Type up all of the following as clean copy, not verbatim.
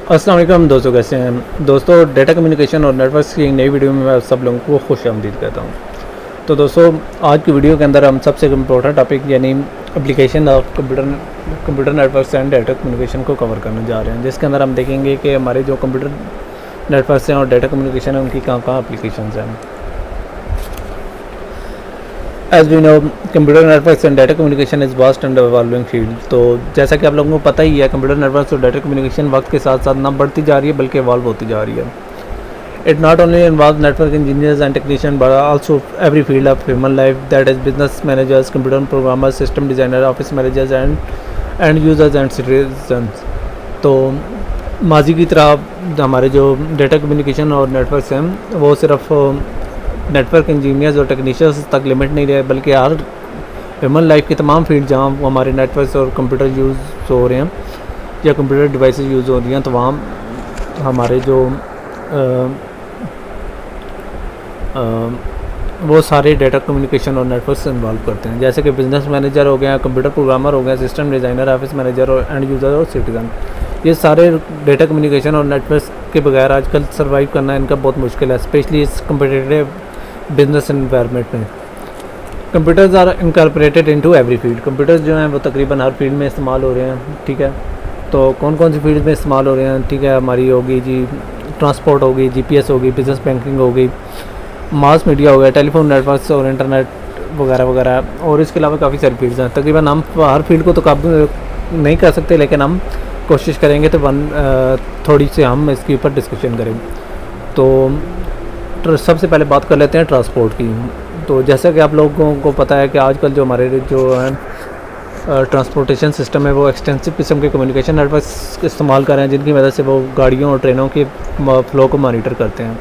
अस्सलाम वालेकुम दोस्तों, कैसे हैं दोस्तों। डेटा कम्युनिकेशन और नेटवर्क्स की एक नई वीडियो में मैं सब लोगों को खुश आमदीद कहता हूँ। तो दोस्तों, आज की वीडियो के अंदर हम सबसे इम्पोर्टेंट टॉपिक यानी application of computer networks and data communication को कवर करने जा रहे हैं, जिसके अंदर हम देखेंगे कि हमारे जो कंप्यूटर नेटवर्क्स हैं और डेटा कम्युनिकेशन है उनकी कहाँ एप्लीकेशन हैं। As we know, computer networks and data communication is vast and evolving field. तो जैसा कि आप लोगों को पता ही है, कंप्यूटर नेटवर्क्स और डाटा कम्युनिकेशन वक्त के साथ साथ ना बढ़ती जा रही है बल्कि इवॉल्व होती जा रही है। It not only involve network engineers and technician but also every field of human life, that is business managers, computer programmers, system designer, office managers and users and citizens. तो माजी की तरह हमारे जो डेटा कम्युनिकेशन और networks हैं वो सिर्फ नेटवर्क इंजीनियर्स और टेक्नीशियंस तक लिमिट नहीं रहे, बल्कि हर ह्यूमन लाइफ की तमाम फील्ड जहाँ हमारे नेटवर्क्स और कंप्यूटर यूज़ हो रहे हैं या कंप्यूटर डिवाइसेस यूज़ हो रही हैं, तो वहाँ हमारे जो वो सारे डेटा कम्युनिकेशन और नेटवर्क्स इन्वॉल्व करते हैं, जैसे कि बिजनेस मैनेजर हो गया, कंप्यूटर प्रोग्रामर हो गया, सिस्टम डिज़ाइनर, ऑफिस मैनेजर और एंड यूज़र और सिटीजन। ये सारे डेटा कम्युनिकेशन और नेटवर्क्स के बगैर आजकल सर्वाइव करना इनका बहुत मुश्किल है, स्पेशली इस कम्पिटिटिव बिजनेस एनवायरनमेंट में। Computers are incorporated into every field. Computers जो हैं वो तकरीबन हर फील्ड में इस्तेमाल हो रहे हैं, ठीक है। तो कौन कौन सी फील्ड में इस्तेमाल हो रहे हैं, ठीक है। हमारी होगी जी ट्रांसपोर्ट होगी, जीपीएस होगी, बिजनेस बैंकिंग होगी, मास मीडिया हो गया, टेलीफोन नेटवर्क्स और इंटरनेट वगैरह वगैरह, और इसके अलावा काफ़ी सारी फील्ड्स हैं। तकरीबन हम हर फील्ड को तो काबू नहीं कर सकते, लेकिन हम कोशिश करेंगे तो थोड़ी सी हम इसके ऊपर डिस्कशन करें। तो सबसे पहले बात कर लेते हैं ट्रांसपोर्ट की। तो जैसा कि आप लोगों को पता है कि आजकल जो हमारे जो है ट्रांसपोर्टेशन सिस्टम है वो एक्सटेंसिव किस्म के कम्युनिकेशन नेटवर्क्स इस्तेमाल कर रहे हैं, जिनकी मदद से वो गाड़ियों और ट्रेनों के फ़्लो को मॉनिटर करते हैं।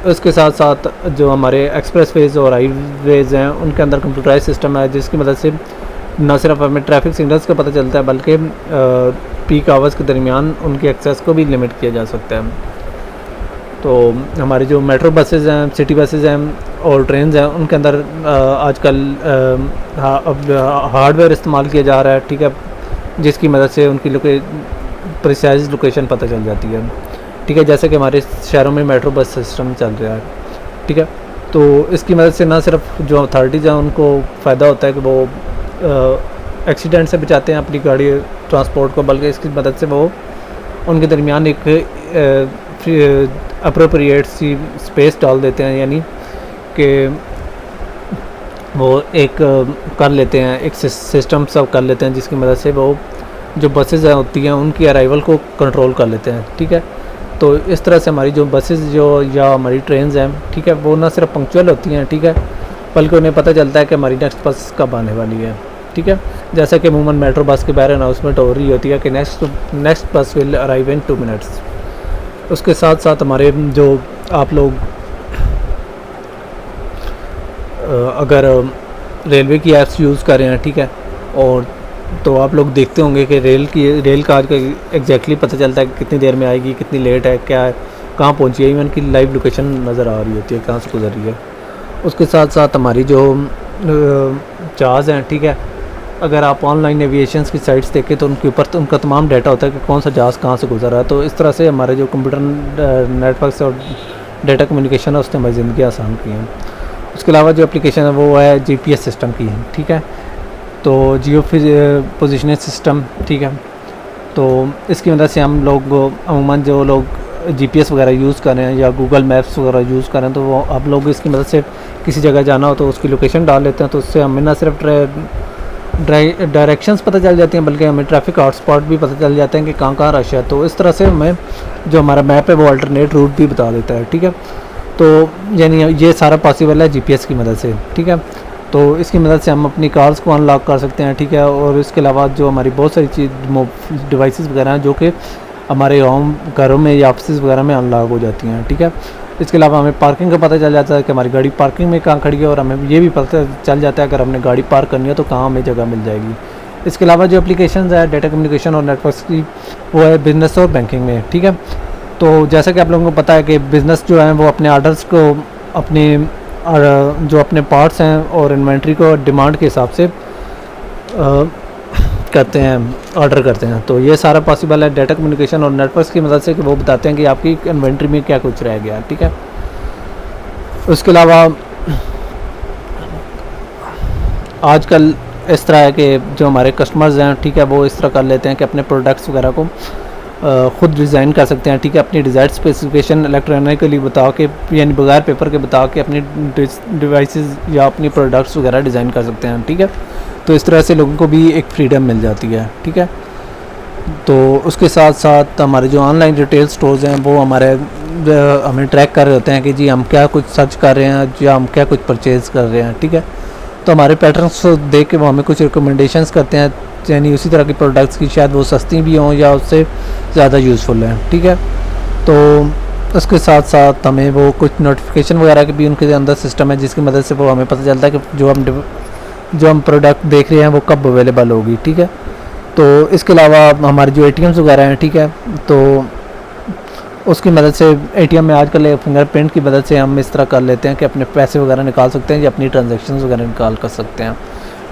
उसके साथ साथ जो हमारे एक्सप्रेस वेज और हाईवेज़ हैं उनके अंदर कंप्यूटराइज सिस्टम है, जिसकी मदद से न सिर्फ हमें ट्रैफिक सिग्नल्स का पता चलता है बल्कि पीक आवर्स के दरमियान उनके एक्सेस को भी लिमिट किया जा सकता है। तो हमारे जो मेट्रो बसेज़ हैं, सिटी बसेज़ हैं और ट्रेन्स हैं, उनके अंदर आजकल हार्डवेयर इस्तेमाल किया जा रहा है, ठीक है, जिसकी मदद से उनकी प्रिसाइज लोकेशन पता चल जाती है, ठीक है। जैसे कि हमारे शहरों में मेट्रो बस सिस्टम चल रहा है, ठीक है। तो इसकी मदद से ना सिर्फ जो अथॉरिटीज़ हैं उनको फ़ायदा होता है कि वो एक्सीडेंट से बचाते हैं अपनी गाड़ी ट्रांसपोर्ट को, बल्कि इसकी मदद से वो उनके दरमियान एक अप्रोप्रिएट सी स्पेस डाल देते हैं, यानी कि वो एक कर लेते हैं, एक सिस्टम सब कर लेते हैं, जिसकी मदद से वो जो बसेज़ होती हैं उनकी अराइवल को कंट्रोल कर लेते हैं, ठीक है। तो इस तरह से हमारी जो बसेज़ या हमारी ट्रेन्स हैं, ठीक है, वो ना सिर्फ पंक्चुअल होती हैं, ठीक है, बल्कि उन्हें पता चलता है कि हमारी नेक्स्ट बस कब आने वाली है, ठीक है। जैसा कि अमूमन मेट्रो बस के बारे अनाउंसमेंट हो रही होती है कि नेक्स्ट बस विल अराइव इन 2 मिनट्स। उसके साथ साथ हमारे जो आप लोग अगर रेलवे की ऐप्स यूज़ कर रहे हैं, ठीक है, और तो आप लोग देखते होंगे कि रेल का आज का एग्जैक्टली पता चलता है कि कितनी देर में आएगी, कितनी लेट है, क्या है, कहाँ पहुँची है, इवन की लाइव लोकेशन नज़र आ रही होती है, कहाँ से गुजर रही है। उसके साथ साथ हमारी जो जहाज़ हैं, ठीक है, अगर आप ऑनलाइन एविएशंस की साइट्स देखें तो उनके ऊपर उनका तमाम डाटा होता है कि कौन सा जहाज़ कहाँ से गुजर रहा है। तो इस तरह से हमारे जो कंप्यूटर नेटवर्क्स और डेटा कम्युनिकेशन है उसने हमारी ज़िंदगी आसान की है। उसके अलावा जो एप्लीकेशन है वो है जीपीएस सिस्टम की है, ठीक है। तो जियो पोजिशनिंग सिस्टम, ठीक है। तो इसकी मदद से हम लोग अमूमन जो लोग जीपीएस वगैरह यूज़ कर रहे हैं या गूगल मैप्स वगैरह यूज़ कर रहे हैं, तो वो आप लोग इसकी मदद से किसी जगह जाना हो तो उसकी लोकेशन डाल लेते हैं, तो उससे हमें ना सिर्फ डायरेक्शंस पता चल जाती हैं बल्कि हमें ट्रैफिक हॉटस्पॉट भी पता चल जाते हैं कि कहाँ रश है। तो इस तरह से हमें जो हमारा मैप है वो अल्टरनेट रूट भी बता देता है, ठीक है। तो यानी ये सारा पॉसिबल है जीपीएस की मदद से, ठीक है। तो इसकी मदद से हम अपनी कार्स को अनलॉक कर सकते हैं, ठीक है। और इसके अलावा जो हमारी बहुत सारी डिवाइसेस वगैरह हैं जो कि हमारे होम घरों में या ऑफिस वगैरह में अनलॉक हो जाती हैं, ठीक है। इसके अलावा हमें पार्किंग का पता चल जाता है कि हमारी गाड़ी पार्किंग में कहाँ खड़ी है, और हमें ये भी पता चल जाता है अगर हमने गाड़ी पार्क करनी है तो कहाँ हमें जगह मिल जाएगी। इसके अलावा जो एप्लीकेशंस है डेटा कम्युनिकेशन और नेटवर्क्स की, वो है बिज़नेस और बैंकिंग में, ठीक है। तो जैसा कि आप लोगों को पता है कि बिज़नेस जो है वो अपने आर्डर्स को अपने जो अपने पार्ट्स हैं और इन्वेंट्री को डिमांड के हिसाब से करते हैं, ऑर्डर करते हैं। तो ये सारा पॉसिबल है डाटा कम्युनिकेशन और नेटवर्क्स की मदद से कि वो बताते हैं कि आपकी इन्वेंट्री में क्या कुछ रह गया, ठीक है। उसके अलावा आजकल इस तरह है कि जो हमारे कस्टमर्स हैं, ठीक है, वो इस तरह कर लेते हैं कि अपने प्रोडक्ट्स वगैरह को ख़ुद डिज़ाइन कर सकते हैं, ठीक है। अपनी डिज़ाइन स्पेसिफिकेशन इलेक्ट्रॉनिकली बता के, यानी बगैर पेपर के बता के अपनी डिवाइसेस या अपनी प्रोडक्ट्स वगैरह डिज़ाइन कर सकते हैं, ठीक है। तो इस तरह से लोगों को भी एक फ्रीडम मिल जाती है, ठीक है। तो उसके साथ साथ हमारे जो ऑनलाइन रिटेल स्टोर्स हैं वो हमें ट्रैक कर रहे होते हैं कि जी हम क्या कुछ सर्च कर रहे हैं या हम क्या कुछ परचेज़ कर रहे हैं, ठीक है। तो हमारे पैटर्न्स देख के वो हमें कुछ रिकमेंडेशंस करते हैं, यानी उसी तरह की प्रोडक्ट्स की, शायद वो सस्ती भी हों या उससे ज़्यादा यूज़फुल हैं, ठीक है। तो उसके साथ साथ हमें वो कुछ नोटिफिकेशन वगैरह के भी उनके अंदर सिस्टम है जिसकी मदद से वो हमें पता चलता है कि जो हम प्रोडक्ट देख रहे हैं वो कब अवेलेबल होगी, ठीक है। तो इसके अलावा हमारे जो ATMs वगैरह हैं, ठीक है, तो उसकी मदद से ATM में आजकल फिंगरप्रिंट की मदद से हम इस तरह कर लेते हैं कि अपने पैसे वगैरह निकाल सकते हैं या अपनी ट्रांजैक्शंस वगैरह निकाल कर सकते हैं।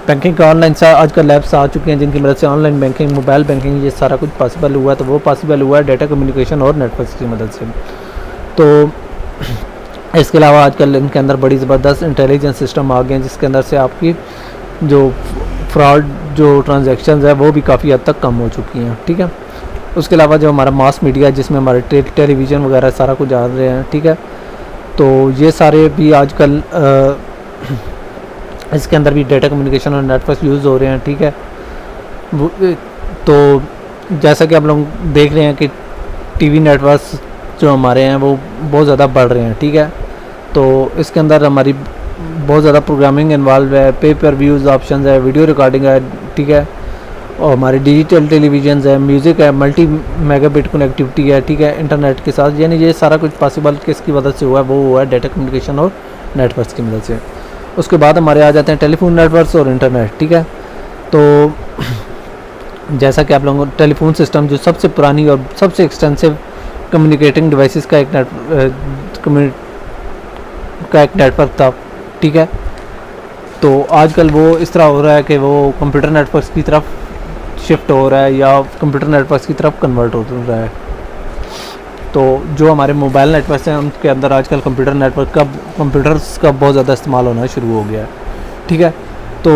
बैंकिंग का ऑनलाइन सा आजकल ऐप्स आ चुके हैं जिनकी मदद से ऑनलाइन बैंकिंग, मोबाइल बैंकिंग, ये सारा कुछ पॉसिबल हुआ है। तो वो पॉसिबल हुआ है डाटा कम्युनिकेशन और नेटवर्क्स की मदद से। तो इसके अलावा आजकल इनके अंदर बड़ी ज़बरदस्त इंटेलिजेंस सिस्टम आ गए हैं जिसके अंदर से आपकी जो फ्रॉड जो ट्रांजैक्शंस है वो भी काफ़ी हद तक कम हो चुकी हैं, ठीक है। उसके अलावा जो हमारा मास मीडिया है जिसमें हमारे टेलीविज़न वगैरह सारा कुछ आ रहे हैं, ठीक है। तो ये सारे भी आजकल इसके अंदर भी डाटा कम्युनिकेशन और नेटवर्क यूज़ हो रहे हैं, ठीक है। तो जैसा कि आप लोग देख रहे हैं कि टीवी नेटवर्क्स जो हमारे हैं वो बहुत ज़्यादा बढ़ रहे हैं, ठीक है। तो इसके अंदर हमारी बहुत ज़्यादा प्रोग्रामिंग इन्वॉल्व है, पे पर व्यूज़ ऑप्शन है, वीडियो रिकॉर्डिंग है, ठीक है, और हमारी डिजिटल टेलीविज़न है, म्यूज़िक है, मल्टी मेगाबिट कनेक्टिविटी है, ठीक है, इंटरनेट के साथ। यानी ये सारा कुछ पॉसिबल किसकी मदद से हुआ है, वो हुआ है डाटा कम्युनिकेशन और नेटवर्क्स की मदद से। उसके बाद हमारे आ जाते हैं टेलीफोन नेटवर्क्स और इंटरनेट, ठीक है। तो जैसा कि आप लोगों को टेलीफोन सिस्टम जो सबसे पुरानी और सबसे एक्सटेंसिव कम्युनिकेटिंग डिवाइसेस का एक नेटवर्क था, ठीक है। तो आजकल वो इस तरह हो रहा है कि वो कंप्यूटर नेटवर्क्स की तरफ शिफ्ट हो रहा है या कंप्यूटर नेटवर्क्स की तरफ कन्वर्ट हो रहा है। तो जो हमारे मोबाइल नेटवर्क्स हैं उनके अंदर आजकल कंप्यूटर्स का बहुत ज़्यादा इस्तेमाल होना शुरू हो गया है, ठीक है। तो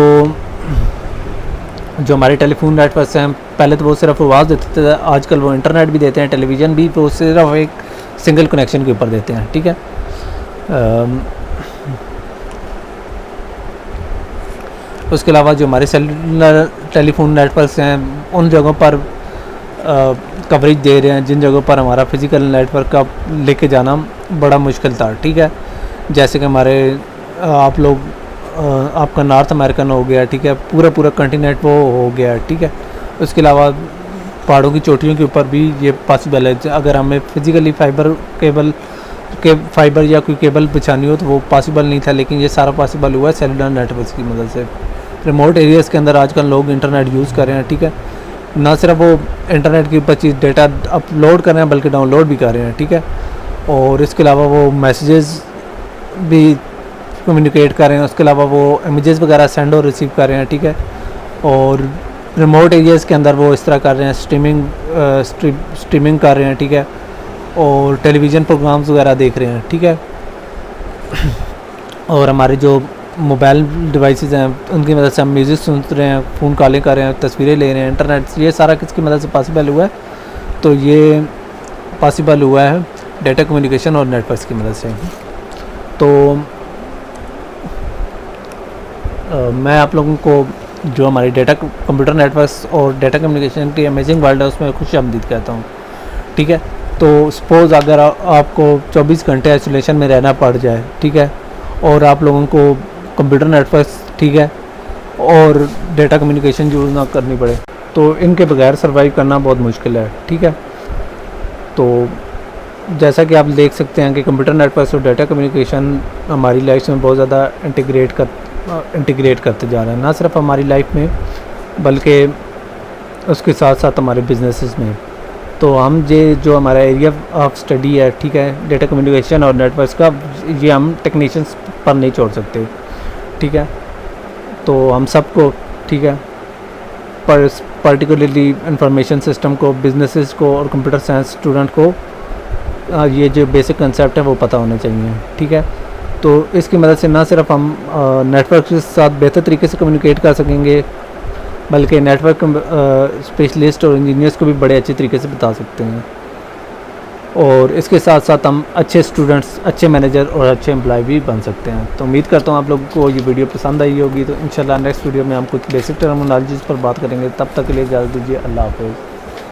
जो हमारे टेलीफोन नेटवर्क्स हैं पहले तो वो सिर्फ आवाज़ देते थे, आजकल वो इंटरनेट भी देते हैं, टेलीविज़न भी वो सिर्फ एक सिंगल कनेक्शन के ऊपर देते हैं, ठीक है। उसके अलावा जो हमारे सेलुलर टेलीफोन नेटवर्क्स हैं उन जगहों पर कवरेज दे रहे हैं जिन जगहों पर हमारा फिज़िकल नेटवर्क का लेके जाना बड़ा मुश्किल था, ठीक है। जैसे कि हमारे आप लोग आपका नॉर्थ अमेरिकन हो गया, ठीक है, पूरा कंटिनेंट वो हो गया, ठीक है। उसके अलावा पहाड़ों की चोटियों के ऊपर भी ये पॉसिबल है। अगर हमें फिज़िकली फाइबर या कोई केबल बिछानी हो तो वो पॉसिबल नहीं था, लेकिन ये सारा पॉसिबल हुआ है सेलुलर नेटवर्क्स की मदद से। रिमोट एरियाज़ के अंदर आजकल लोग इंटरनेट यूज़ कर रहे हैं, ठीक है। ना सिर्फ वो इंटरनेट के ऊपर चीज़ डेटा अपलोड कर रहे हैं बल्कि डाउनलोड भी कर रहे हैं, ठीक है। और इसके अलावा वो मैसेजेस भी कम्युनिकेट कर रहे हैं, उसके अलावा वो इमेजेस वगैरह सेंड और रिसीव कर रहे हैं, ठीक है। और रिमोट एरियाज़ के अंदर वो इस तरह कर रहे हैं, स्ट्रीमिंग कर रहे हैं, ठीक है, और टेलीविज़न प्रोग्राम्स वगैरह देख रहे हैं, ठीक है। और हमारे जो मोबाइल डिवाइसेस हैं उनकी मदद से हम म्यूज़िक सुन रहे हैं, फ़ोन कॉलिंग कर रहे हैं, तस्वीरें ले रहे हैं, इंटरनेट, ये सारा किसकी मदद से पॉसिबल हुआ है? तो ये पॉसिबल हुआ है डाटा कम्युनिकेशन और नेटवर्क्स की मदद से। तो मैं आप लोगों को जो हमारी कंप्यूटर नेटवर्क्स और डाटा कम्युनिकेशन की अमेजिंग वर्ल्ड है उसमें खुश आमदीद कहता हूँ, ठीक है। तो सपोज़ अगर आपको 24 घंटे आइसोलेशन में रहना पड़ जाए, ठीक है, और आप लोगों को कंप्यूटर नेटवर्क्स, ठीक है, और डाटा कम्युनिकेशन यूज़ ना करनी पड़े, तो इनके बगैर सर्वाइव करना बहुत मुश्किल है, ठीक है। तो जैसा कि आप देख सकते हैं कि कंप्यूटर नेटवर्क्स और डाटा कम्युनिकेशन हमारी लाइफ में बहुत ज़्यादा इंटीग्रेट करते जा रहे हैं, ना सिर्फ हमारी लाइफ में बल्कि उसके साथ साथ हमारे बिजनेसेस में। तो हम जो हमारा एरिया ऑफ स्टडी है, ठीक है, डाटा कम्युनिकेशन और नेटवर्क्स का, ये हम टेक्नीशियंस पर नहीं छोड़ सकते, ठीक है। तो हम सबको, ठीक है, पर पार्टिकुलरली इंफॉर्मेशन सिस्टम को, बिजनेसेस को और कंप्यूटर साइंस स्टूडेंट को ये जो बेसिक कंसेप्ट है वो पता होने चाहिए। ठीक है, तो इसकी मदद से ना सिर्फ हम नेटवर्क के साथ बेहतर तरीके से कम्युनिकेट कर सकेंगे, बल्कि नेटवर्क स्पेशलिस्ट और इंजीनियर्स को भी बड़े अच्छे तरीके से बता सकते हैं। और इसके साथ साथ हम अच्छे स्टूडेंट्स, अच्छे मैनेजर और अच्छे एम्प्लॉय भी बन सकते हैं। तो उम्मीद करता हूँ आप लोगों को ये वीडियो पसंद आई होगी। तो इंशाल्लाह नेक्स्ट वीडियो में हम कुछ बेसिक टर्मिनोलॉजीज़ पर बात करेंगे। तब तक के लिए इजाज़त दीजिए। अल्लाह हाफ़िज़।